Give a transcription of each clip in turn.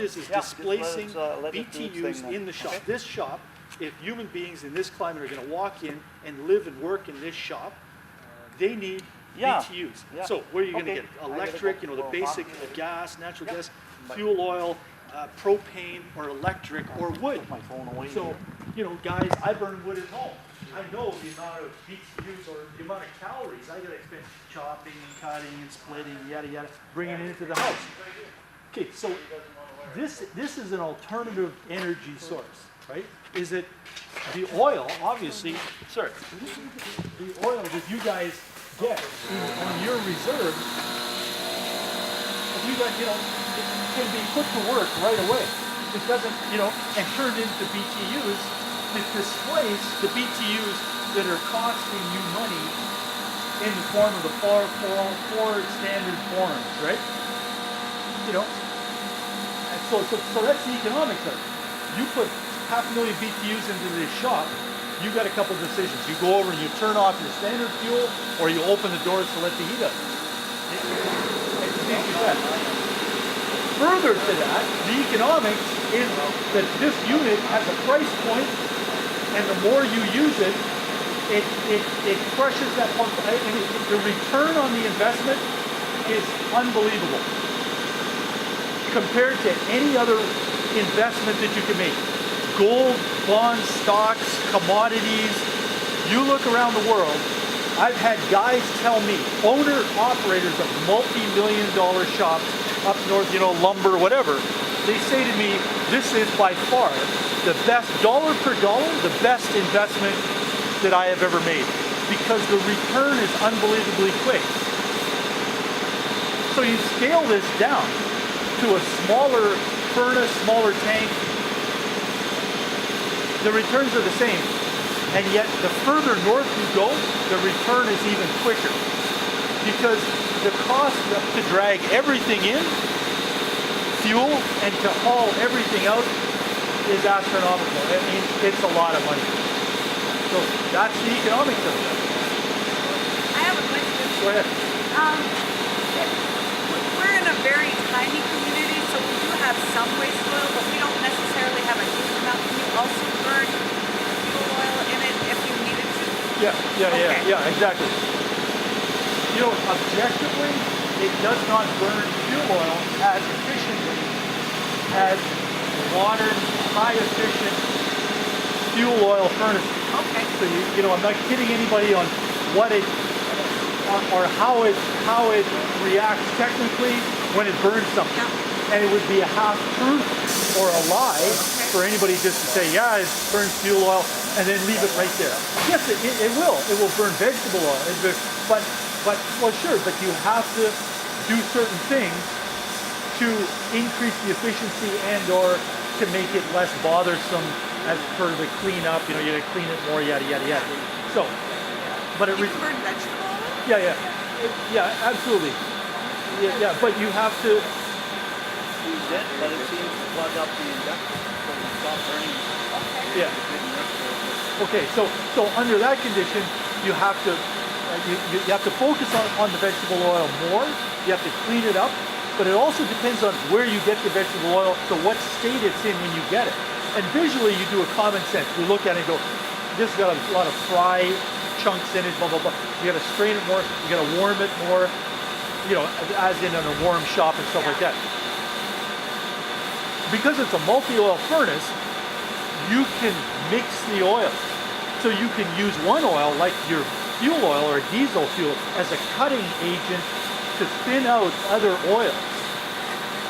it is displacing BTUs in the shop. This shop, if human beings in this climate are going to walk in and live and work in this shop, they need BTUs. So where are you going to get electric, the basic gas, natural gas, fuel oil, propane, or electric, or wood. So, guys, I burn wood at home. I know the amount of BTUs or the amount of calories I got to expend chopping and cutting and splitting, yada yada, bringing it into the house. Okay, so this is an alternative energy source, right? Is it the oil? Obviously, sorry, the oil that you guys get on your reserve. You guys, it can be put to work right away. It doesn't, and turned into BTUs. To displace the BTUs that are costing you money in the form of the four standard forms, right? And so that's the economics of it. You put 500,000 BTUs into this shop, you got a couple decisions. You go over and you turn off your standard fuel, or you open the doors to let the heat out. Further to that, the economics is that this unit has a price point, and the more you use it, it crushes that pump. The return on the investment is unbelievable compared to any other investment that you can make. Gold, bonds, stocks, commodities. You look around the world, I've had guys tell me, owner-operators of multi-million-dollar shops up north, lumber, whatever, they say to me, this is by far the best, dollar per dollar, the best investment that I have ever made, because the return is unbelievably quick. So you scale this down to a smaller furnace, smaller tank, the returns are the same, and yet the further north you go, the return is even quicker, because the cost to drag everything in, fuel, and to haul everything out is astronomical. I mean, it's a lot of money. So that's the economics of it. I have a question. Go ahead. We're in a very tiny community, so we do have some waste oil, but we don't necessarily have a huge amount. Can you also burn fuel oil in it if you needed to? Yeah, exactly. Objectively, it does not burn fuel oil as efficiently as modern, high-efficient fuel oil furnaces. Okay. So I'm not kidding anybody on what it or how it reacts technically when it burns something. Yeah. And it would be a half-truth or a lie for anybody just to say, yeah, it burns fuel oil, and then leave it right there. Yes, it will. It will burn vegetable oil. Well, sure, but you have to do certain things to increase the efficiency and or to make it less bothersome as per the cleanup. You got to clean it more, yada, yada, yada. So, but it... You can burn vegetable oil? Yeah, absolutely. Yeah, but you have to... Use it, but it seems to plug up the induction, so you stop burning. Okay. Yeah. Okay, so under that condition, you have to you have to focus on the vegetable oil more. You have to clean it up, but it also depends on where you get the vegetable oil, so what state it's in when you get it. And visually, you do a common sense. You look at it and go, this has got a lot of fry chunks in it, blah, blah, blah. You got to strain it more. You got to warm it more, as in a warm shop and stuff like that. Because it's a multi-oil furnace, you can mix the oil. So you can use one oil, like your fuel oil or diesel fuel, as a cutting agent to thin out other oils.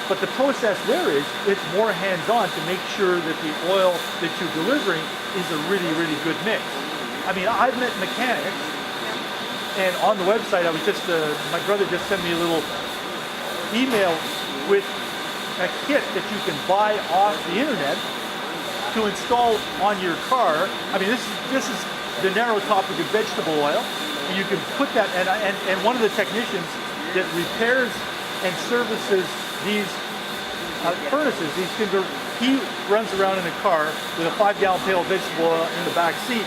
But the process there is, it's more hands-on to make sure that the oil that you're delivering is a really, really good mix. I mean, I've met mechanics, and on the website, I was just, my brother just sent me a little email with a kit that you can buy off the internet to install on your car. I mean, this is the narrow topic of vegetable oil. And you can put that, and one of the technicians that repairs and services these furnaces, these timber, he runs around in a car with a 5-gallon pail of vegetable oil in the back seat.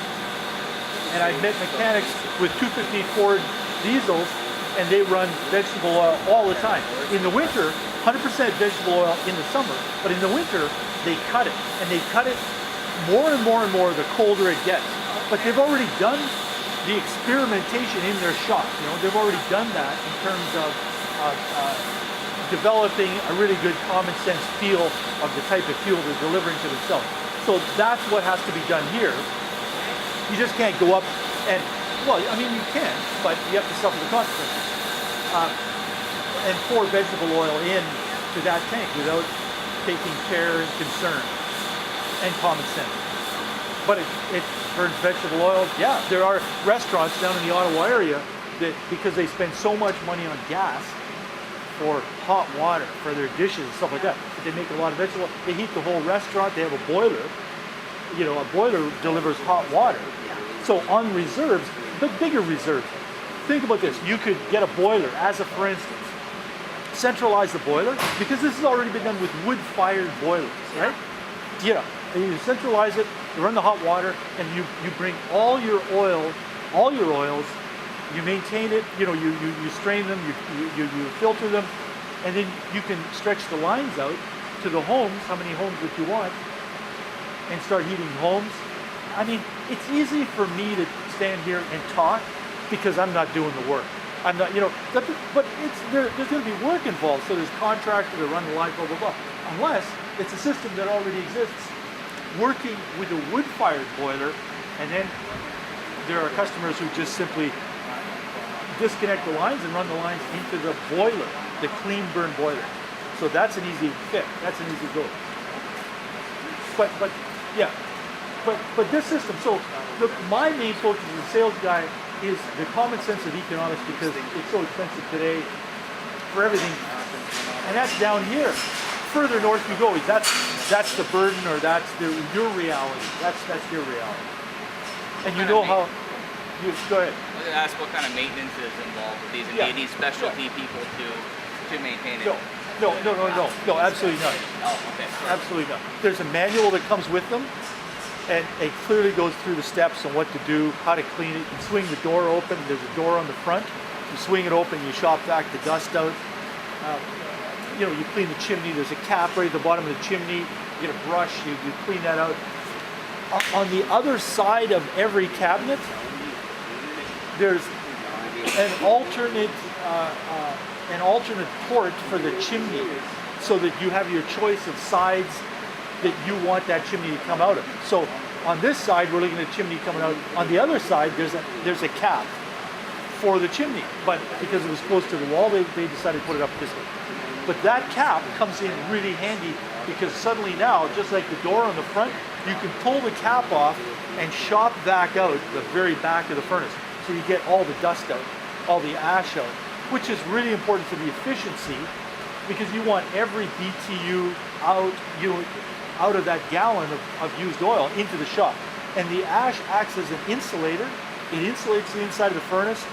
And I've met mechanics with 250 Ford diesels and they run vegetable oil all the time. In the winter, 100% vegetable oil in the summer, but in the winter, they cut it, and they cut it more and more and more the colder it gets. But they've already done the experimentation in their shop. You know, they've already done that in terms of developing a really good common sense feel of the type of fuel they're delivering to themselves. So that's what has to be done here. You just can't go up and, well, I mean, you can, but you have to suffer the consequences. And pour vegetable oil in to that tank without taking care and concern and common sense. But it burns vegetable oil. Yeah, there are restaurants down in the Ottawa area that, because they spend so much money on gas for hot water for their dishes and stuff like that, but they make a lot of vegetable oil. They heat the whole restaurant. They have a boiler. You know, a boiler delivers hot water. So on reserves, but bigger reserves. Think about this. You could get a boiler, as a for instance, centralize the boiler, because this has already been done with wood-fired boilers, right? Yeah. And you centralize it, you run the hot water, and you bring all your oils, you maintain it, you know, you strain them, you filter them, and then you can stretch the lines out to the homes, how many homes that you want, and start heating homes. I mean, it's easy for me to stand here and talk because I'm not doing the work. I'm not, you know, but there's going to be work involved. So there's contractors that run the line, blah, blah, blah. Unless it's a system that already exists, working with a wood-fired boiler, and then there are customers who just simply disconnect the lines and run the lines into the boiler, the clean burn boiler. So that's an easy fit. That's an easy go. But yeah. But this system, so my main focus as a sales guy is the common sense of economics, because it's so expensive today for everything. And that's down here. Further north you go, that's the burden, or that's your reality. That's your reality. And you know how, go ahead. I was going to ask what kind of maintenance is involved with these, and do you need specialty people to maintain it? No, absolutely not. Oh, okay. Absolutely not. There's a manual that comes with them, and it clearly goes through the steps on what to do, how to clean it. You swing the door open. There's a door on the front. You swing it open. You shop vac the dust out. You know, you clean the chimney. There's a cap right at the bottom of the chimney. You get a brush. You clean that out. On the other side of every cabinet, there's an alternate port for the chimney, so that you have your choice of sides that you want that chimney to come out of. So on this side, we're looking at a chimney coming out. On the other side, there's a cap for the chimney, but because it was close to the wall, they decided to put it up this way. But that cap comes in really handy, because suddenly now, just like the door on the front, you can pull the cap off and shop vac out the very back of the furnace. So you get all the dust out, all the ash out, which is really important for the efficiency, because you want every BTU out of that gallon of used oil into the shop. And the ash acts as an insulator. It insulates the inside of the furnace,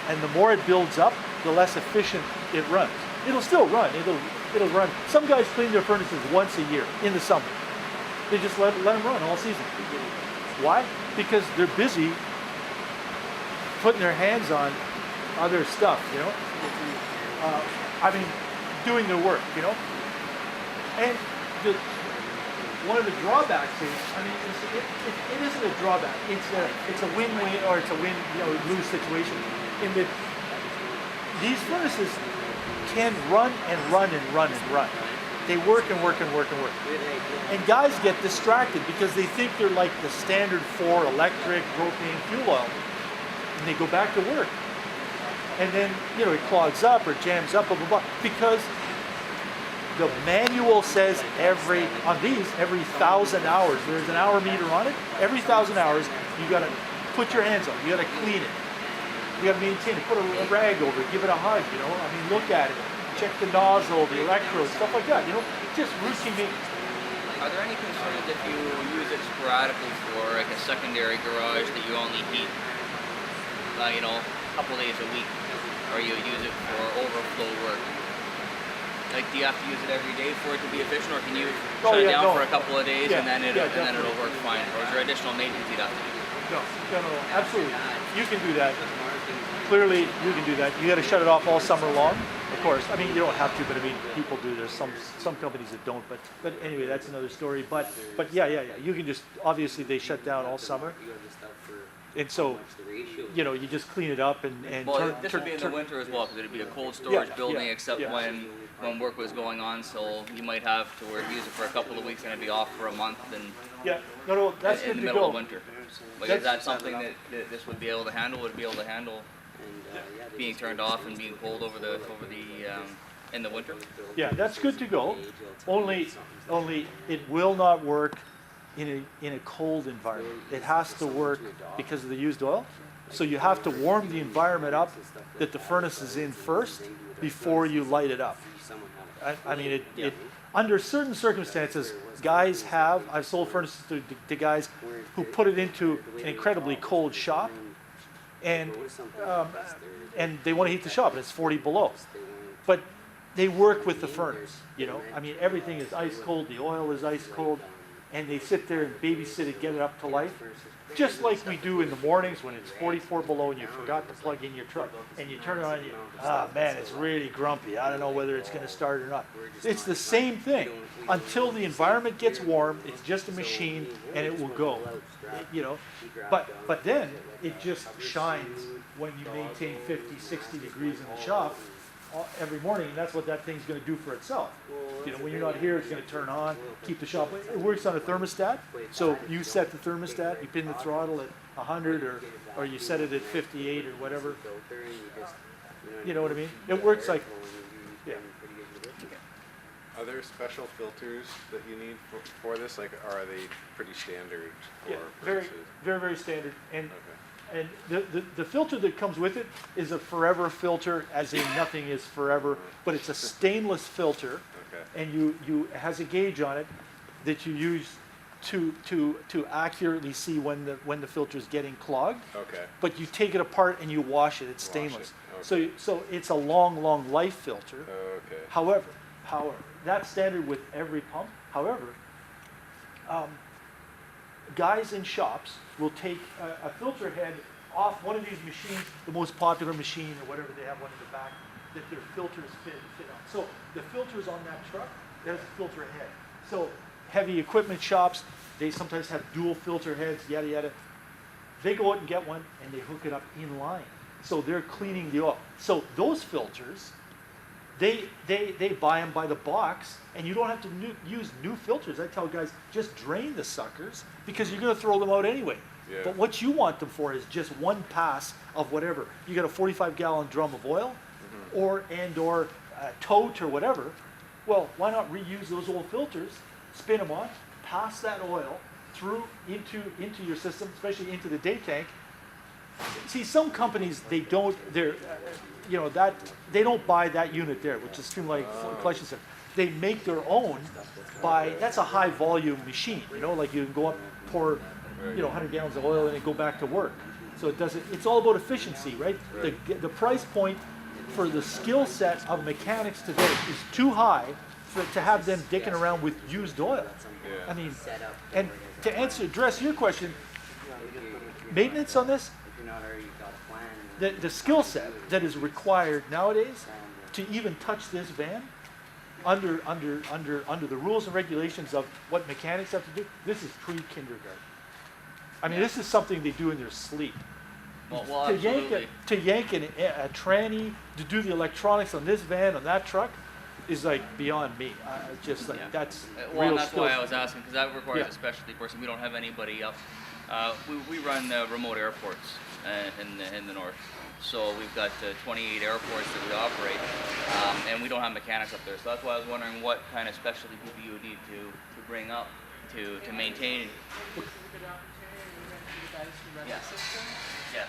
and the more it builds up, the less efficient it runs. It'll still run. It'll run. Some guys clean their furnaces once a year in the summer. They just let them run all season. Why? Because they're busy putting their hands on other stuff, you know? I mean, doing their work, you know? And one of the drawbacks is, I mean, it isn't a drawback. It's a win-win, or it's a win-lose situation, in that these furnaces can run and run and run and run. They work and work and work and work. And guys get distracted because they think they're like the standard 4 electric propane fuel oil, and they go back to work. And then, you know, it clogs up or jams up, blah, blah, blah, because the manual says every 1,000 hours, there's an hour meter on it. Every 1,000 hours, you got to put your hands on it. You got to clean it. You got to maintain it. Put a rag over it. Give it a hug. You know, I mean, look at it. Check the nozzle, the electrodes, stuff like that. You know, just routine maintenance. Are there any concerns if you use it sporadically for like a secondary garage that you only heat, you know, a couple days a week, or you use it for overflow work? Like, do you have to use it every day for it to be efficient, or can you shut it down for a couple of days and then it'll work fine? Or is there additional maintenance you'd have to do? No, absolutely. you can do that. Clearly, you can do that. You got to shut it off all summer long, of course. I mean, you don't have to, but I mean, people do. There's some companies that don't, but anyway, that's another story. But yeah. You can just, obviously they shut down all summer, and so you just clean it up and Well, this would be in the winter as well, because it'd be a cold storage Yeah, building, yeah, except yeah. when work was going on. So you might have to use it for a couple of weeks and it'd be off for a month and yeah. No, that's in good the to middle go. of winter. Like, That's- is that something that this would be able to handle? Would it be able to handle being turned off and being cold over the in the winter? Yeah, that's good to go. Only it will not work in a cold environment. It has to work because of the used oil. So you have to warm the environment up that the furnace is in first before you light it up. I mean, under certain circumstances, I've sold furnaces to guys who put it into an incredibly cold shop, and they want to heat the shop, and it's 40 below. But they work with the furnace, I mean, everything is ice cold, the oil is ice cold, and they sit there and babysit it, get it up to life. Just like we do in the mornings when it's 44 below and you forgot to plug in your truck, and you turn it on and man, it's really grumpy. I don't know whether it's going to start or not. It's the same thing. Until the environment gets warm, it's just a machine and it will go. But then it just shines when you maintain 50, 60 degrees in the shop every morning, and that's what that thing's going to do for itself. When you're not here, it's going to turn on, keep the shop. It works on a thermostat, so you set the thermostat, you pin the throttle at 100 or you set it at 58 or whatever. You know what I mean? It works like, yeah. Are there special filters that you need for this? Like, or are they pretty standard for Yeah, very, furnaces? very, very standard. And Okay. And the filter that comes with it is a forever filter, as in nothing is forever, but it's a stainless filter, Okay. and it has a gauge on it that you use to accurately see when the filter is getting clogged. Okay. But you take it apart and you wash it. It's Wash stainless. it, okay. So it's a long life filter. Okay. However, that's standard with every pump. However, guys in shops will take a filter head off one of these machines, the most popular machine or whatever, they have one in the back that their filters fit on. So the filters on that truck, there's a filter head. So heavy equipment shops, they sometimes have dual filter heads, yada yada. They go out and get one and they hook it up in line. So they're cleaning the oil. So those filters, they buy them by the box, and you don't have to use new filters. I tell guys, just drain the suckers, because you're going to throw them out anyway. Yeah. But what you want them for is just one pass of whatever. You got a 45-gallon drum of oil, or tote or whatever. Well, why not reuse those old filters, spin them on, pass that oil through into your system, especially into the day tank. See, some companies, they don't buy that unit there, which is Streamline Collection Center. They make their own that's a high volume machine, like you can go up, pour, 100 gallons of oil in and go back to work. So it's all about efficiency, right? The price point for the skill set of mechanics today is too high to have them dicking around with used oil. Yeah. I mean, and to address your question, maintenance on this, the skill set that is required nowadays to even touch this van under the rules and regulations of what mechanics have to do, this is pre-kindergarten. I mean, this is something they do in their sleep. Well, To absolutely. yank a tranny, to do the electronics on this van, on that truck, is like beyond me. Yeah. That's Well, real and that's skills. why I was asking, because that requires Yeah. a specialty person. We don't have anybody up. We run remote airports in the north. So we've got 28 airports that we operate, and we don't have mechanics up there. So that's why I was wondering what kind of specialty people you would need to bring up to maintain. Yes. Yes.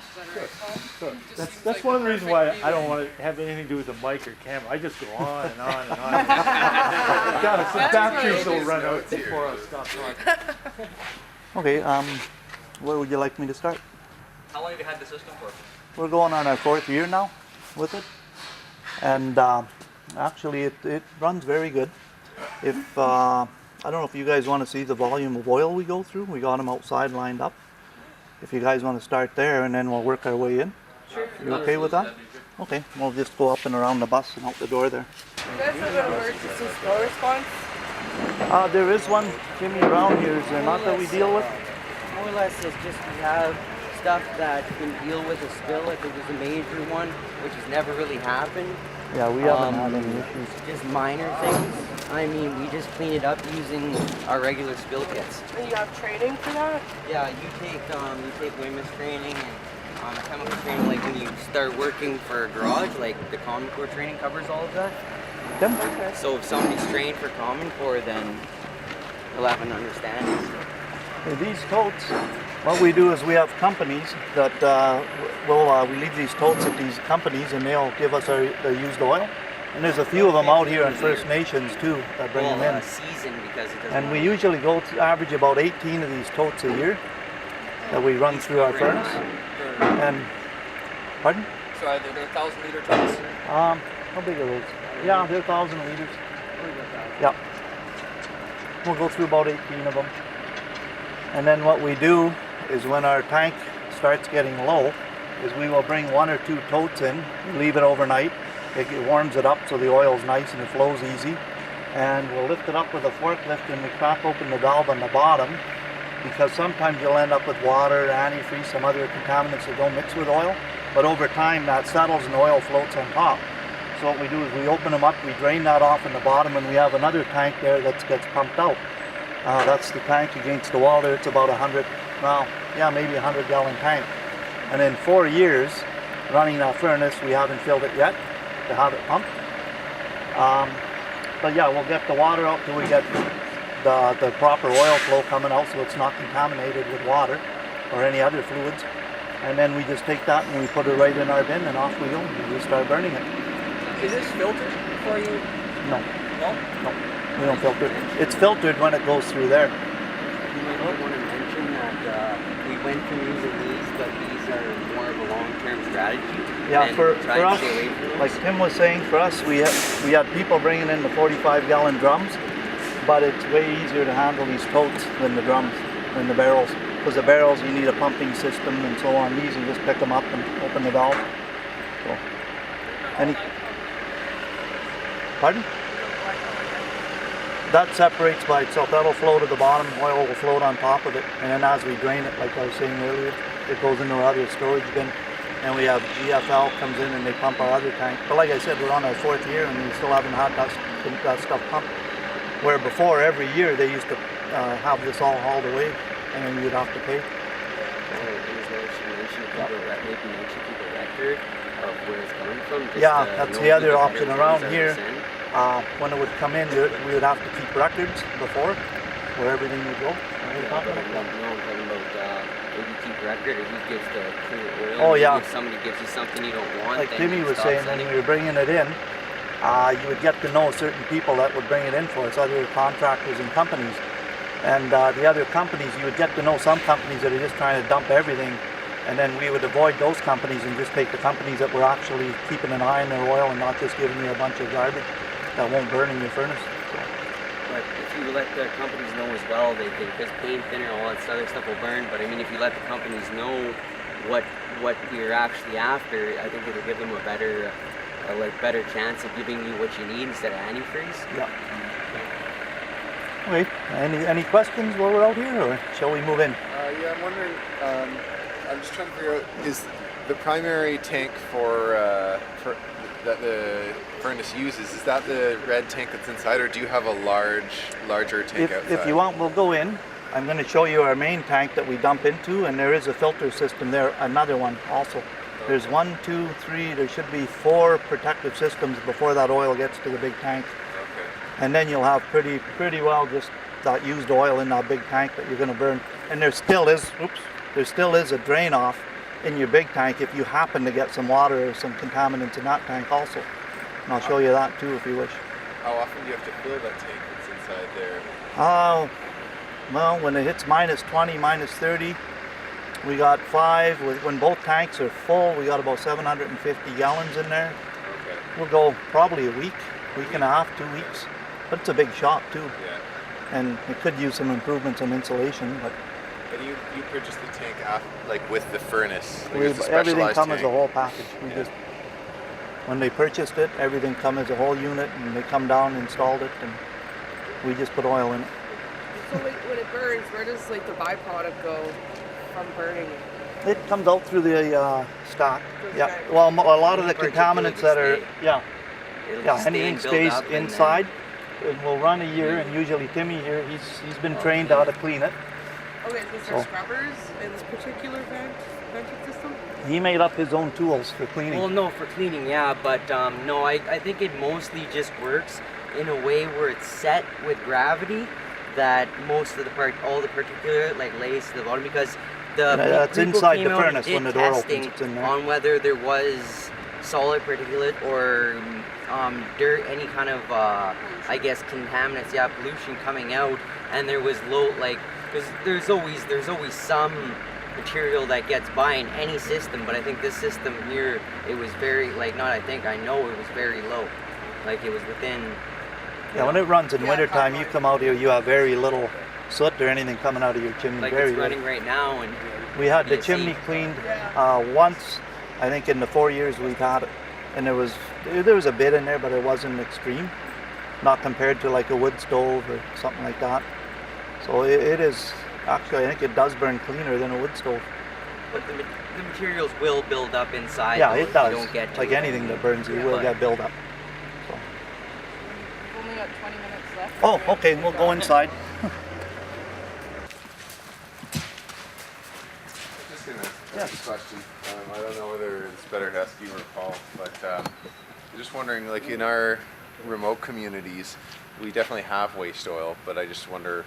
So that's one of the reasons why I don't want to have anything to do with the mic or camera. I just go on and on and on. God, some batteries will run out before I stop talking. Okay, where would you like me to start? How long have you had the system for? We're going on our 4th year now with it, and actually it runs very good. If I don't know if you guys want to see the volume of oil we go through. We got them outside lined up, if you guys want to start there, and then we'll work our way in. Sure. You okay with that? Okay, we'll just go up and around the bus and out the door there. You guys have an emergency spill response? There is one, Jimmy, around here. Is there not that we deal with? More or less, it's just we have stuff that can deal with a spill if it was a major one, which has never really happened. Yeah, we haven't had any issues. Just minor things. I mean, we just clean it up using our regular spill kits. And you have training for that? Yeah, you take WIMIS training and chemical training, like when you start working for a garage, like the Common Core training covers all of that. Yep. Okay. So if somebody's trained for Common Core, then they'll have an understanding. These totes, what we do is we have companies that we leave these totes at these companies, and they'll give us the used oil. And there's a few of them out here in First Nations too that bring them in. Season because it doesn't. And we usually average about 18 of these totes a year that we run through our furnace. And pardon? So they're 1,000-liter trucks. How big are those? Yeah, they're 1,000 liters. Yeah. We'll go through about 18 of them. And then what we do is when our tank starts getting low, is we will bring 1 or 2 totes in, leave it overnight. It warms it up so the oil's nice and it flows easy. And we'll lift it up with a forklift and we crack open the valve on the bottom, because sometimes you'll end up with water, antifreeze, some other contaminants that don't mix with oil. But over time that settles and the oil floats on top. So what we do is we open them up, we drain that off in the bottom, and we have another tank there that gets pumped out. That's the tank against the wall there. It's about maybe 100 gallon tank. And in 4 years running that furnace, we haven't filled it yet to have it pumped. But yeah, we'll get the water out till we get the proper oil flow coming out, so it's not contaminated with water or any other fluids. And then we just take that and we put it right in our bin, and off we go. We just start burning it. Is this filtered before you? No, No. we don't filter it. It's filtered when it goes through there. You might want to mention that we went from using these, but these are more of a long-term strategy. Yeah, and for try to us, stay away from those. like Tim was saying, for us, we had people bringing in the 45-gallon drums, but it's way easier to handle these totes than the drums, than the barrels. Because the barrels, you need a pumping system and so on. These, you just pick them up and open the valve. So, pardon? That separates by itself. That'll flow to the bottom, oil will float on top of it, and then as we drain it, like I was saying earlier, it goes into our other storage bin. And we have GFL comes in and they pump our other tank. But like I said, we're on our 4th year and we still haven't had that stuff pumped. Where before, every year, they used to have this all hauled away, and then you'd have to pay. Keep a record of where it's coming from. Yeah, that's the other option around here. When it would come in, we would have to keep records before where everything would go. I'm talking about maybe keep record, or he gives the clear oil. Oh, yeah. If somebody gives you something you don't want, Like then Timmy you was stop saying, when sending we were bringing it in, you would get to know certain people that would bring it in for us, other contractors and companies. And the other companies, you would get to know some companies that are just trying to dump everything, and then we would avoid those companies and just take the companies that were actually keeping an eye on their oil and not just giving you a bunch of garbage that won't burn in your furnace. But if you let the companies know as well, because paint thinner, all that other stuff will burn. But I mean, if you let the companies know what you're actually after, I think it'll give them a better chance of giving you what you need instead of antifreeze. Yeah. Okay. Any questions while we're out here, or shall we move in? Yeah, I'm wondering, I'm just trying to figure out, is the primary tank for that the furnace uses, is that the red tank that's inside, or do you have a larger tank outside? If you want, we'll go in. I'm going to show you our main tank that we dump into, and there is a filter system there, another one also. There's 1, 2, 3, there should be 4 protective systems before that oil gets to the big tank. Okay. And then you'll have pretty well just that used oil in that big tank that you're going to burn. And there still is a drain off in your big tank if you happen to get some water or some contaminants in that tank also. And I'll show you that too if you wish. How often do you have to fill that tank that's inside there? Well, when it hits minus 20, minus 30, we got 5. When both tanks are full, we got about 750 gallons in there. Okay. We'll go probably a week and a half, 2 weeks. But it's a big shop too. Yeah. And it could use some improvements on insulation, but And you purchased the tank like with the furnace. Like it's a Everything specialized come as a tank. whole package. We Yeah. just, when they purchased it, everything come as a whole unit, and they come down, installed it, and we just put oil in it. So like when it burns, where does like the byproduct go from burning it? It comes out through the stock. Through the Yeah. stack. Well, a lot of the Any particulate contaminants that are, stay. yeah, It'll yeah, just stay anything and build stays up and then- inside. It will run a year, and usually Timmy here, he's been trained how to clean it. Okay, was there So- scrubbers in this particular venting system? He made up his own tools for cleaning. Well, no, for cleaning, yeah, but no, I think it mostly just works in a way where it's set with gravity that most of all the particulate like lays to the bottom, because the That's people inside came the out and furnace did when the door opens, testing it's in there. on whether there was solid particulate or dirt, any kind of I guess contaminants, yeah, pollution coming out, and there was low, like, because there's always some material that gets by in any system, but I think this system here, it was very, like, not I think, I know it was very low, like it was within. Yeah, when it runs in Yeah, wintertime, you probably. come out here, you have very little soot or anything coming out of your chimney. Like very it's running little. right now, and We had the you see. chimney cleaned Yeah. once, I think, in the 4 years we've had it, and there was a bit in there, but it wasn't extreme, not compared to like a wood stove or something like that. So it is actually, I think it does burn cleaner than a wood stove. but the materials will build up inside. Yeah, though, it if does. You don't get to Like it. anything that burns, you will But- get build up. So. We've only got 20 minutes left. Oh, okay, we'll go inside. Just gonna Yes. ask a question. I don't know whether it's better to ask you or Paul, but I'm just wondering, like in our remote communities, we definitely have waste oil, but I just wonder,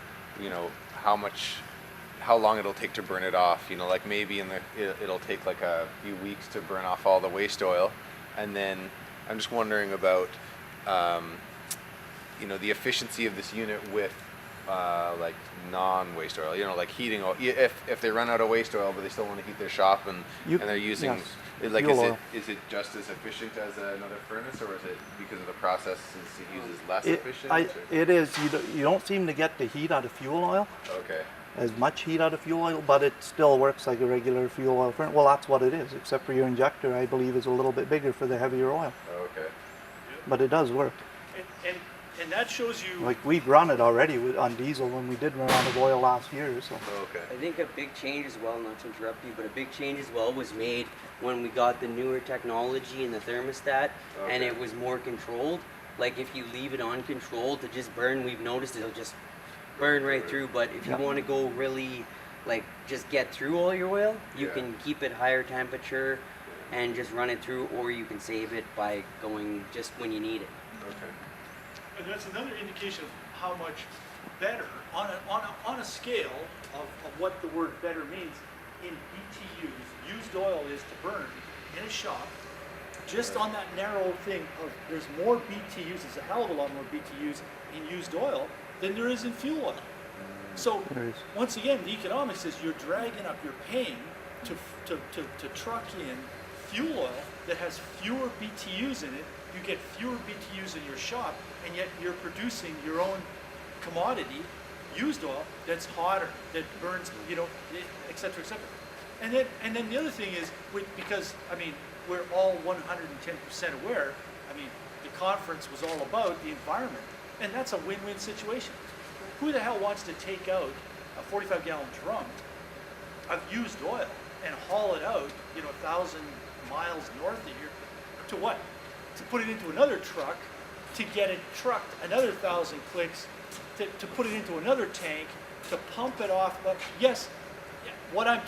how long it'll take to burn it off. Like maybe it'll take like a few weeks to burn off all the waste oil, and then I'm just wondering about, the efficiency of this unit with like non-waste oil, like heating oil. If they run out of waste oil, but they still want to heat their shop and they're using, yes, like, fuel oil. is it just as efficient as another furnace, or is it because of the processes it uses less It, efficient? it is, you don't seem to get the heat out of fuel oil, Okay. as much heat out of fuel oil, but it still works like a regular fuel oil furnace. Well, that's what it is, except for your injector, I believe, is a little bit bigger for the heavier oil, Okay. but it does work. And that shows you. Like we've run it already on diesel when we did run out of oil last year, so. Okay. I think a big change as well, not to interrupt you, but a big change as well was made when we got the newer technology in the thermostat, and Okay. it was more controlled. Like if you leave it uncontrolled to just burn, we've noticed it'll just burn right through. But if you Yeah. want to go really, like, just get through all your oil, you Yeah. can keep it higher temperature and just run it through, or you can save it by going just when you need it. Okay. And that's another indication of how much better, on a scale of what the word better means, in BTUs, used oil is to burn in a shop, just on that narrow thing of there's more BTUs, there's a hell of a lot more BTUs in used oil than there is in fuel oil. So There is. once again, the economics is you're dragging up, you're paying to truck in fuel oil that has fewer BTUs in it. You get fewer BTUs in your shop, and yet you're producing your own commodity, used oil, that's hotter, that burns, et cetera, et cetera. And then the other thing is, because, I mean, we're all 110% aware, I mean, the conference was all about the environment, and that's a win-win situation. Who the hell wants to take out a 45-gallon drum of used oil and haul it out, 1,000 miles north of here, to what? To put it into another truck, to get it trucked another 1,000 clicks, to put it into another tank, to pump it off. But yes, what I'm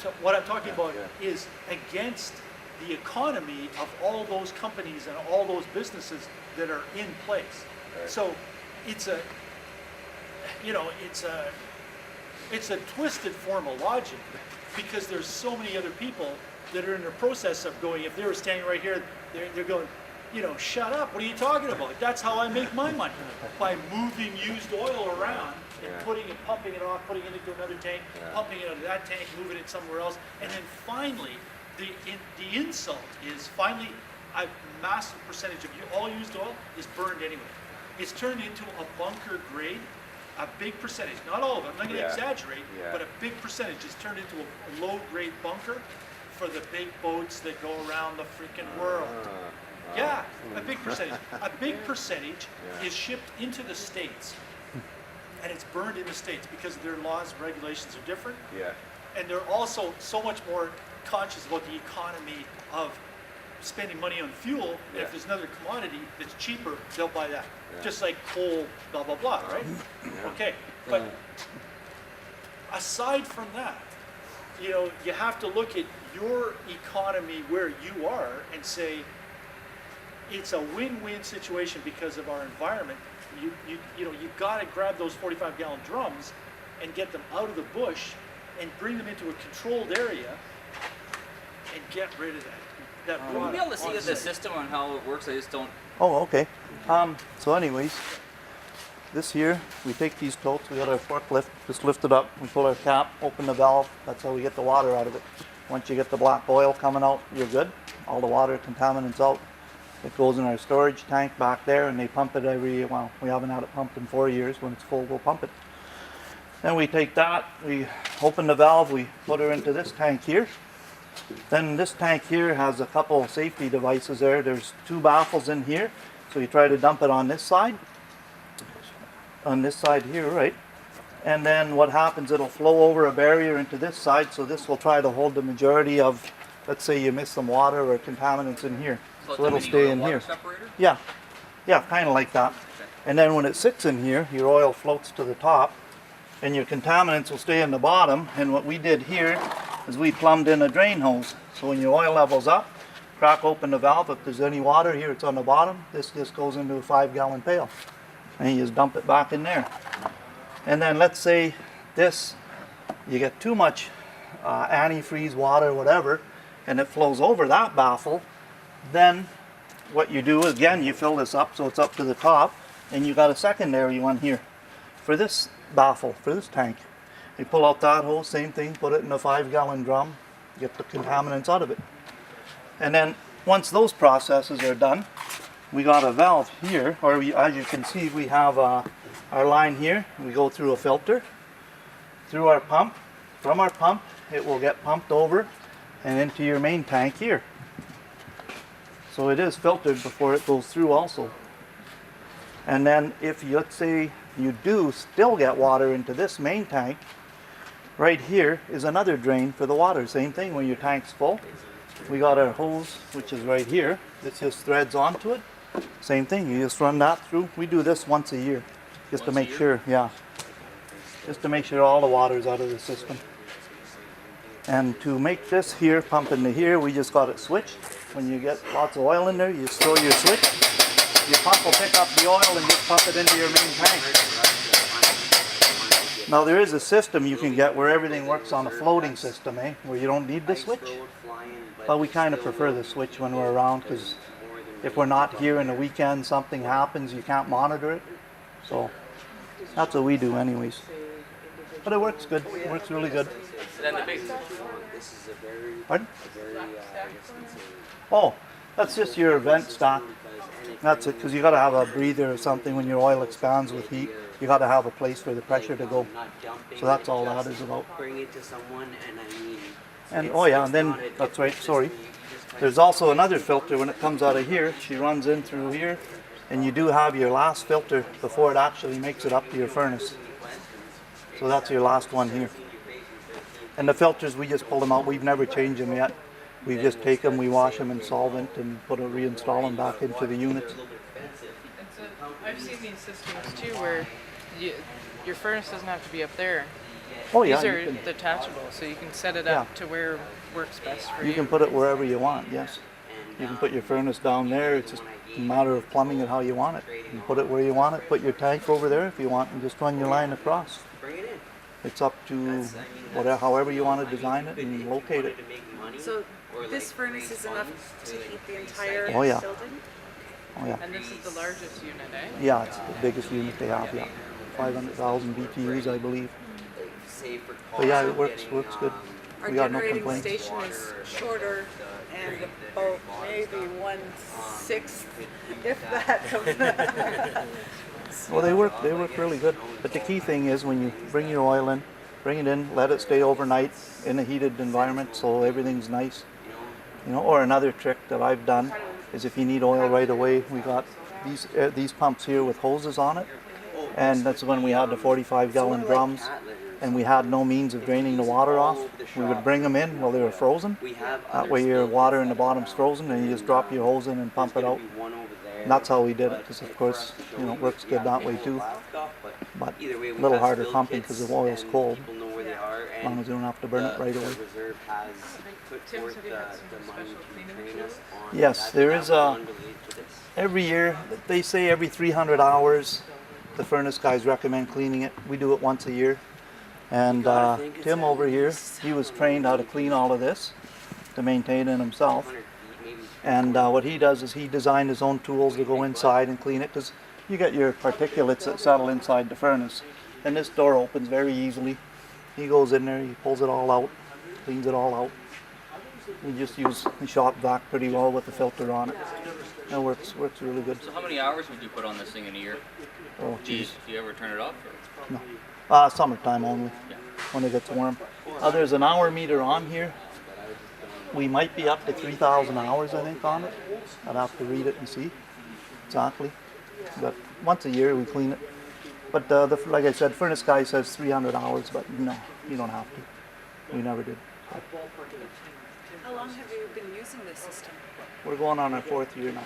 talking about is against the economy of all those companies and all those businesses that are in place. Right. So it's a twisted form of logic, because there's so many other people that are in the process of going, if they were standing right here, they're going, shut up, what are you talking about? That's how I make my money, by moving used oil around and pumping it off, putting it into another tank, pumping it out of that tank, moving it somewhere else, and then finally, the insult is finally a massive percentage of all used oil is burned anyway. It's turned into a bunker grade a big percentage, not all of it, I'm not gonna Yeah. exaggerate, Yeah. but a big percentage is turned into a low-grade bunker for the big boats that go around the freaking world. Yeah, a big percentage. A big percentage Yeah. is shipped into the States, and it's burned in the States because their laws and regulations are different, Yeah. and they're also so much more conscious about the economy of spending money on fuel. And Yeah. if there's another commodity that's cheaper, they'll buy that. Yeah. Just like coal, blah, blah, blah, right? Yeah. Okay, but aside from that, you know, you have to look at your economy where you are and say, it's a win-win situation because of our environment. You know, you've got to grab those 45-gallon drums and get them out of the bush and bring them into a controlled area and get rid of that Would you be able to see on the site. system on how it works? I just don't. Oh, okay. So anyways, this here, we take these totes, we got our forklift, just lift it up, we pull our cap, open the valve, that's how we get the water out of it. Once you get the black oil coming out, you're good. All the water contaminants out. It goes in our storage tank back there, and they pump it well, we haven't had it pumped in 4 years. When it's full, we'll pump it. Then we take that, we open the valve, we put her into this tank here. Then this tank here has a couple safety devices there. There's 2 baffles in here. So you try to dump it on this side. On this side here, right? And then what happens, it'll flow over a barrier into this side. So this will try to hold the majority of, let's say you miss some water or contaminants in here. So it's So a it'll mini stay oil in water here. separator? Yeah, yeah, kind of like that. And then when it sits in here, your oil floats to the top, and your contaminants will stay in the bottom. And what we did here is we plumbed in a drain hose. So when your oil level's up, crack open the valve. If there's any water here, it's on the bottom. This just goes into a 5-gallon pail, and you just dump it back in there. And then let's say this, you get too much antifreeze water, whatever, and it flows over that baffle. Then what you do, again, you fill this up so it's up to the top, and you got a secondary one here for this baffle, for this tank. You pull out that hose, same thing, put it in a 5-gallon drum, get the contaminants out of it. And then once those processes are done, we got a valve here, or as you can see, we have our line here. We go through a filter, through our pump. From our pump, it will get pumped over and into your main tank here. So it is filtered before it goes through also. And then if you, let's say you do still get water into this main tank, right here is another drain for the water. Same thing when your tank's full. We got our hose, which is right here. This just threads onto it. Same thing, you just run that through. We do this once a year, just to make sure, yeah. Just to make sure all the water's out of the system. And to make this here, pump into here, we just got it switched. When you get lots of oil in there, you just throw your switch. Your pump will pick up the oil and just pump it into your main tank. Now there is a system you can get where everything works on a floating system, where you don't need the switch. But we kind of prefer the switch when we're around, because if we're not here in the weekend, something happens, you can't monitor it. So that's what we do anyways. But it works good. It works really good. Then the big. Pardon? Oh, that's just your vent stock. That's it, because you got to have a breather or something when your oil expands with heat. You got to have a place for the pressure to go. So that's all that is about. Bring it to someone, and I mean. And oh yeah, and then that's right. Sorry. There's also another filter when it comes out of here. She runs in through here, and you do have your last filter before it actually makes it up to your furnace. So that's your last one here. And the filters, we just pull them out. We've never changed them yet. We just take them, we wash them in solvent, and reinstall them back into the units. I've seen these systems too where your furnace doesn't have to be up there. Oh yeah, These you are can, detachable, so you can set it up to where works best for you. you can put it wherever you want. Yes, you can put your furnace down there. It's just a matter of plumbing it how you want it. You can put it where you want it. Put your tank over there if you want, and just run your line across. It's up to whatever, however you want to design it and locate it. So this furnace is enough to heat the entire Oh, yeah. building? Oh yeah, And this is the largest unit, eh? yeah, it's the biggest unit they have. Yeah, 500,000 BTUs, I believe. But yeah, it works good. Our We got no generating complaints. station is shorter and about maybe 1/6, if that, of it's Well, they work really good. But the key thing is when you bring your oil in, bring it in, let it stay overnight in a heated environment so everything's nice. You know, or another trick that I've done is if you need oil right away, we got these pumps here with hoses on it, and that's when we had the 45-gallon drums, and we had no means of draining the water off. We would bring them in while they were frozen. That way your water in the bottom's frozen, and you just drop your hose in and pump it out. And that's how we did it, because of course, you know, it works good that way too. But a little harder pumping because the oil's cold, as long as you don't have to burn it right away. Yes, there is every year, they say every 300 hours, the furnace guys recommend cleaning it. We do it once a year. And Tim over here, he was trained how to clean all of this, to maintain it himself. And what he does is he designed his own tools to go inside and clean it, because you get your particulates that settle inside the furnace. And this door opens very easily. He goes in there, he pulls it all out, cleans it all out. We just use the shop vac pretty well with the filter on it. It works really good. So how many hours would you put on this thing in a year? Oh, geez. Do you ever turn it off? Or? No. Summertime only, Yeah. when it gets warm. There's an hour meter on here. We might be up to 3,000 hours, I think, on it. I'd have to read it and see exactly. But once a year we clean it. But like I said, furnace guy says 300 hours, but no, you don't have to. We never did. How long have you been using this system? We're going on our 4th year now.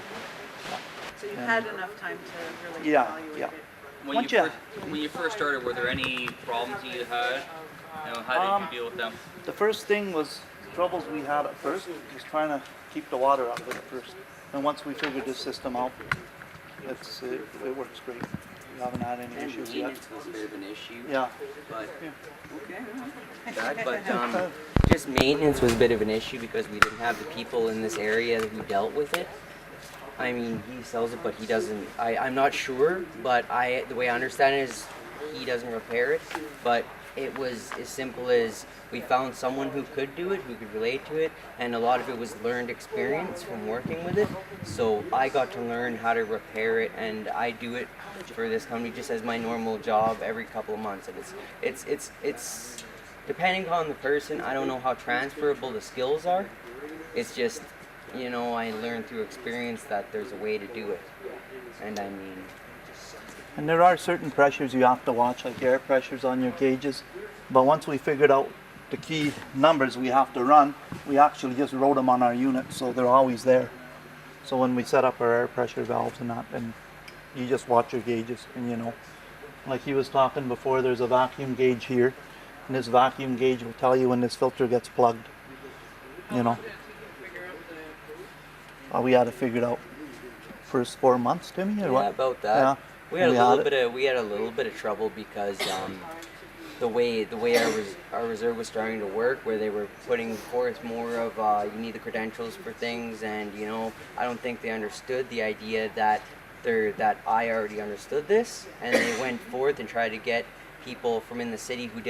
So you've had enough time to really Yeah, evaluate yeah. it. When you first started, were there any problems you had? You know, how did you deal with them? The first thing was troubles we had at first was trying to keep the water out of it at first. And once we figured this system out, it works great. We haven't had any issues yet. Maintenance was a bit of an issue. Yeah. But okay. But just maintenance was a bit of an issue because we didn't have the people in this area who dealt with it. I mean, he sells it, but he doesn't. I'm not sure, but the way I understand it is he doesn't repair it. But it was as simple as we found someone who could do it, who could relate to it, and a lot of it was learned experience from working with it. So I got to learn how to repair it, and I do it for this company just as my normal job every couple of months. And it's depending on the person. I don't know how transferable the skills are. It's just, you know, I learned through experience that there's a way to do it. And I mean, and there are certain pressures you have to watch, like air pressures on your gauges. But once we figured out the key numbers we have to run, we actually just wrote them on our unit, so they're always there. So when we set up our air pressure valves and that, and you just watch your gauges, and you know, like he was talking before, there's a vacuum gauge here, and this vacuum gauge will tell you when this filter gets plugged. You know, we had to figure it out first 4 months, Timmy, or yeah, what? about that. Yeah. We had a little bit of trouble because the way our reserve was starting to work, where they were putting forth more of you need the credentials for things, and you know, I don't think they understood the idea that I already understood this, and they went forth and tried to get people from in the city who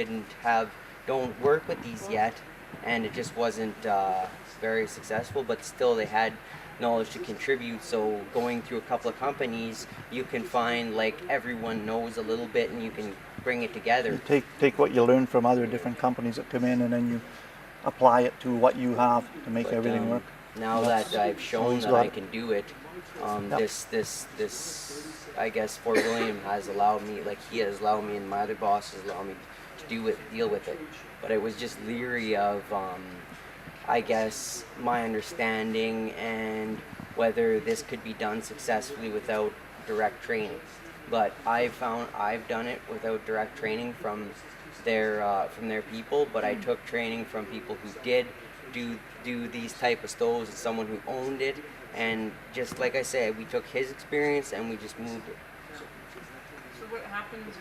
don't work with these yet, and it just wasn't very successful. But still, they had knowledge to contribute. So going through a couple of companies, you can find like everyone knows a little bit, and you can bring it together. You take what you learn from other different companies that come in, and then you apply it to what you have to make everything work. Now that I've shown that I can do it, Yep. this I guess Fort William has allowed me, like he has allowed me, and my other boss has allowed me to deal with it. But I was just leery of I guess my understanding and whether this could be done successfully without direct training. But I've done it without direct training from their people. But I took training from people who did do these type of stoves, and someone who owned it. And just like I said, we took his experience and we just moved it. So what happens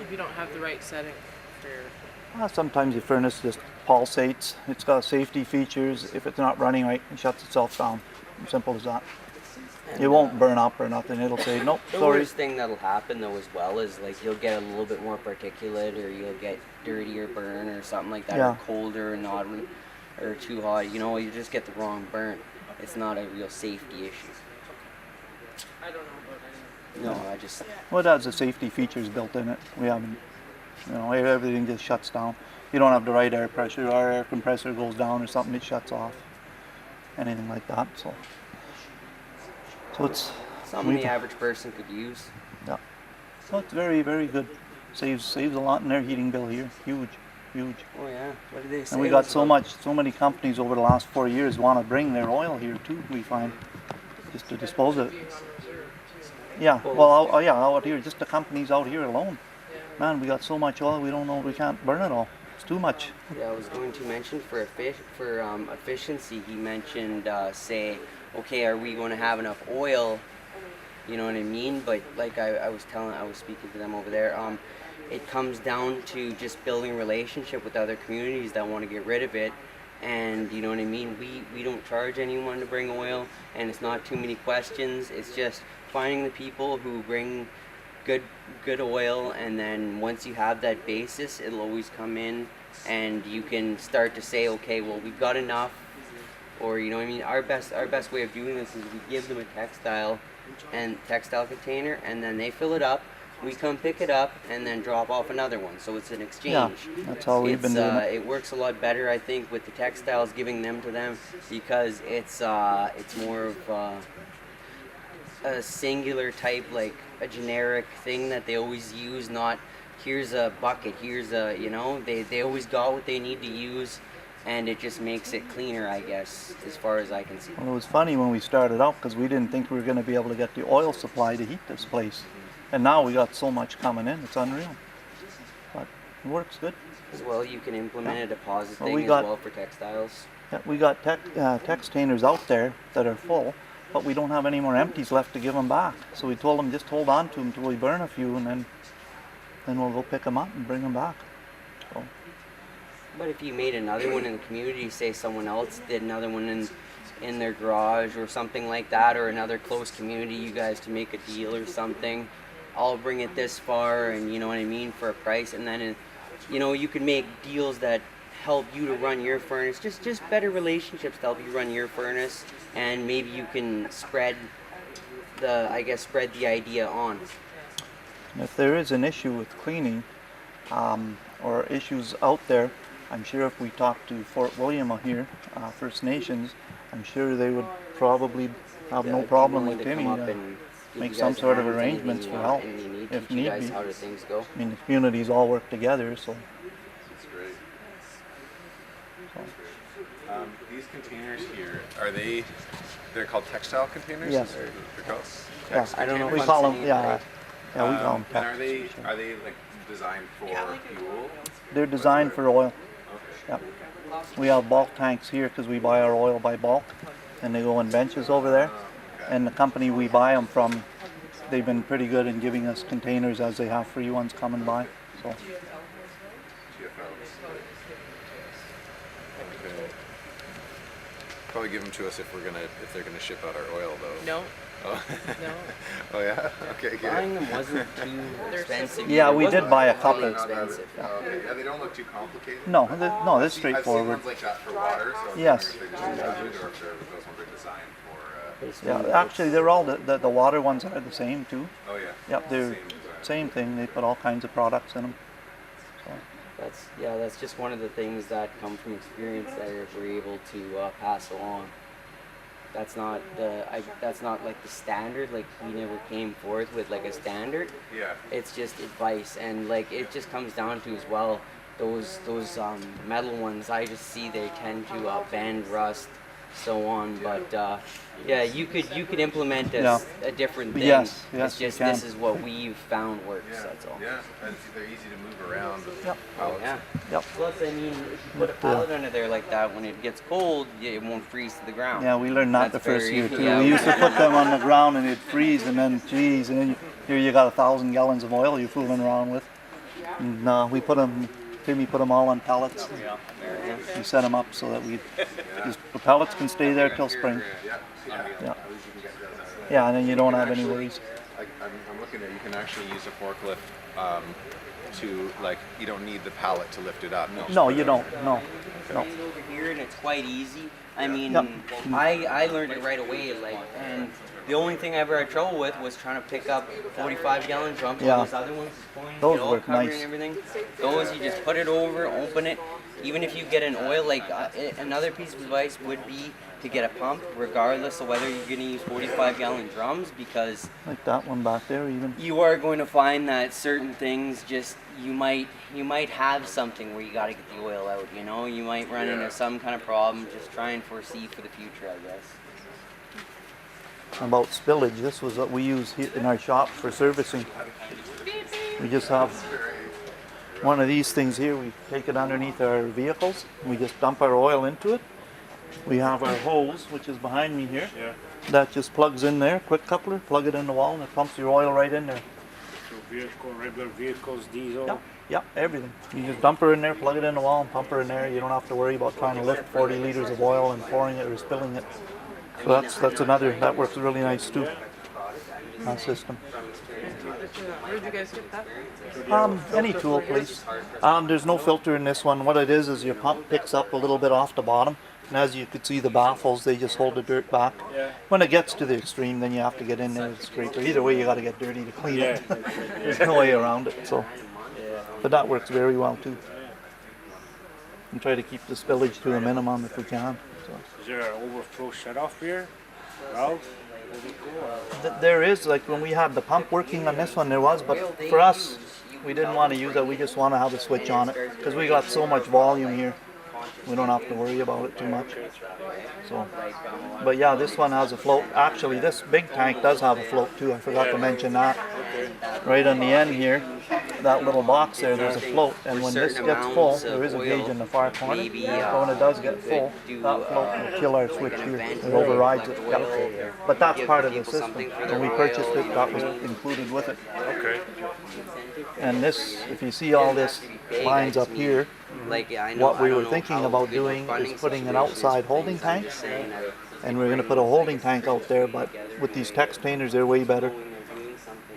if you don't have the right setting for your... Sometimes your furnace just pulsates. It's got safety features. If it's not running right, it shuts itself down. Simple as that. And, it won't burn up or nothing. It'll say, nope, the sorry. worst thing that'll happen though as well is like you'll get a little bit more particulate, or you'll get dirty or burn or something like that, Yeah. or colder and not or too hot. You know, you just get the wrong burn. It's not a real safety issue. I don't know about any. No, I just Well, it has the safety features built in it. We haven't, everything just shuts down. You don't have the right air pressure. Our air compressor goes down or something, it shuts off. Anything like that. So it's something the average person could use. yeah. So it's very, very good. Saves a lot in their heating bill here. Huge. Oh yeah. What did they say? And we got so many companies over the last 4 years want to bring their oil here too. We find just to dispose of it. Yeah. Well, out here, just the companies out here alone. Man, we got so much oil. We don't know. We can't burn it all. It's too much. Yeah, I was going to mention for efficiency. He mentioned okay, are we going to have enough oil? You know what I mean? But like I was speaking to them over there. It comes down to just building a relationship with other communities that want to get rid of it. And you know what I mean? We don't charge anyone to bring oil, and it's not too many questions. It's just finding the people who bring good oil, and then once you have that basis, it'll always come in, and you can start to say, okay, well, we've got enough, or you know what I mean? Our best way of doing this is we give them a textile container, and then they fill it up. We come pick it up and then drop off another one. So it's an exchange. Yeah, that's how we've been doing it. It works a lot better, I think, with the textiles, giving them to them, because it's more of a singular type, like a generic thing that they always use. Not here's a bucket, here's a they always got what they need to use, and it just makes it cleaner, I guess, as far as I can see. Well, it was funny when we started out because we didn't think we were going to be able to get the oil supply to heat this place. And now we got so much coming in, it's unreal. But it works good. As well, you can implement a deposit thing as well for textiles. Yeah, we got textainers out there that are full, but we don't have any more empties left to give them back. So we told them just hold on to them until we burn a few, and then we'll go pick them up and bring them back. So. But if you made another one in the community, say someone else did another one in their garage or something like that, or another close community, you guys can make a deal or something. I'll bring it this far, and you know what I mean, for a price, and then you can make deals that help you to run your furnace, just better relationships to help you run your furnace, and maybe you can spread the idea on. If there is an issue with cleaning or issues out there, I'm sure if we talk to Fort William here, First Nations, I'm sure they would probably have no problem with Timmy make some sort of arrangements for help if need be. How do things go? I mean, the communities all work together, so. That's great. These containers here, they're called textile containers? Yes. They're called Yeah, I don't know. we call them, we call them and are they like designed for fuel? They're designed for oil. Okay. Yep. We have bulk tanks here because we buy our oil by bulk, and they go in benches over there. And the company we buy them from, they've been pretty good in giving us containers as they have for you ones coming by. So. Okay. Probably give them to us if they're gonna ship out our oil though. No. Oh. No. Oh yeah. Okay. Good. Buying them wasn't too expensive. Yeah, we did buy a It couple. wasn't really expensive. Okay. Yeah, they don't look too complicated. No, they're I've seen straightforward. ones like that for water. So Yes. if they're just designed, or if those ones are designed for. Yeah, actually, they're all the water ones are the same too. Oh yeah. Yep, they're same thing. They put all kinds of products in them. That's just one of the things that come from experience that we're able to pass along. That's not like the standard. Like we never came forth with like a standard. Yeah. It's just advice, and like it just comes down to as well those metal ones. I just see they tend to bend, rust, so on. But yeah, you could implement a different thing. Yes, it's just you can. this is what we've found works. Yeah. That's all. Yeah. And they're easy to move around. Yep. Oh yeah. Yep. Plus, I mean, if you put a pallet under there like that, when it gets cold, it won't freeze to the ground. Yeah, we learned that That's the first very- year too. yeah. We used to put them on the ground and it'd freeze, and then geez, and then here you got 1,000 gallons of oil you're fooling around with. And Timmy put them all on pallets. We set them up so that the pallets can stay there till spring. Yeah. Yeah, and then you don't have any worries. I'm looking at, you can actually use a forklift to, like, you don't need the pallet to lift it up. No, you don't. No. It's over here and it's quite easy. I mean, Yep. I learned it right away. Like, and the only thing I ever had trouble with was trying to pick up 45-gallon drums. Yeah. Those other ones, Those all work covered nice. and everything. Those you just put it over, open it. Even if you get an oil, like another piece of advice would be to get a pump, regardless of whether you're going to use 45-gallon drums, because Like that one back there, even. you are going to find that certain things just you might have something where you got to get the oil out. You know, you might run into some kind of problem. Just try and foresee for the future, I guess. About spillage, this was what we use here in our shop for servicing. We just have one of these things here. We take it underneath our vehicles. We just dump our oil into it. We have our hose, which is behind me here. Yeah. That just plugs in there, quick coupler, plug it in the wall, and it pumps your oil right in there. So regular vehicles, diesel. Yep, yep, everything. You just dump her in there, plug it in the wall, and pump her in there. You don't have to worry about trying to lift 40 liters of oil and pouring it or spilling it. So that's another, that works really nice too, that system. Where'd you guys get that? Any tool, please. There's no filter in this one. What it is your pump picks up a little bit off the bottom. And as you could see, the baffles, they just hold the dirt back. When it gets to the extreme, then you have to get in there with a scraper. Either way, you got to get dirty to clean it. There's no way around it. So, but that works very well too. And try to keep the spillage to a minimum if we can. So. Is there an overflow shut-off here? Valve? There is, like when we had the pump working on this one, there was, but for us, we didn't want to use it. We just want to have a switch on it because we got so much volume here. We don't have to worry about it too much. So, but yeah, this one has a float. Actually, this big tank does have a float too. I forgot to mention that. Right on the end here, that little box there, there's a float. And when this gets full, there is a gauge in the far corner. So when it does get full, that float will kill our switch here. It overrides it. Yeah. But that's part of the system. When we purchased it, that was included with it. Okay. And this, if you see all this lines up here, what we were thinking about doing is putting an outside holding tank, and we're going to put a holding tank out there, but with these text painters, they're way better.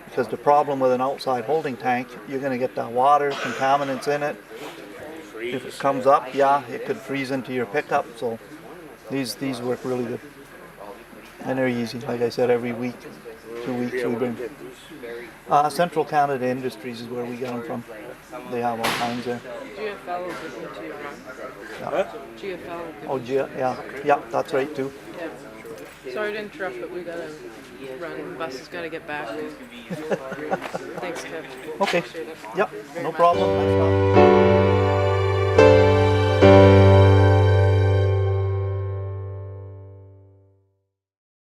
Because the problem with an outside holding tank, you're going to get that water, contaminants in it. If it comes up, yeah, it could freeze into your pickup, so these work really good. And they're easy, like I said, every week, 2 weeks we bring. Central Canada Industries is where we get them from. They have all kinds there. GFL will give them to you, Ron. Yeah. GFL will give Oh, yeah, that's right too. Yeah. Sorry to interrupt, but we gotta run. The bus has gotta get back. Thanks, Kev. Okay. Appreciate it. Yep, no problem. Nice talking.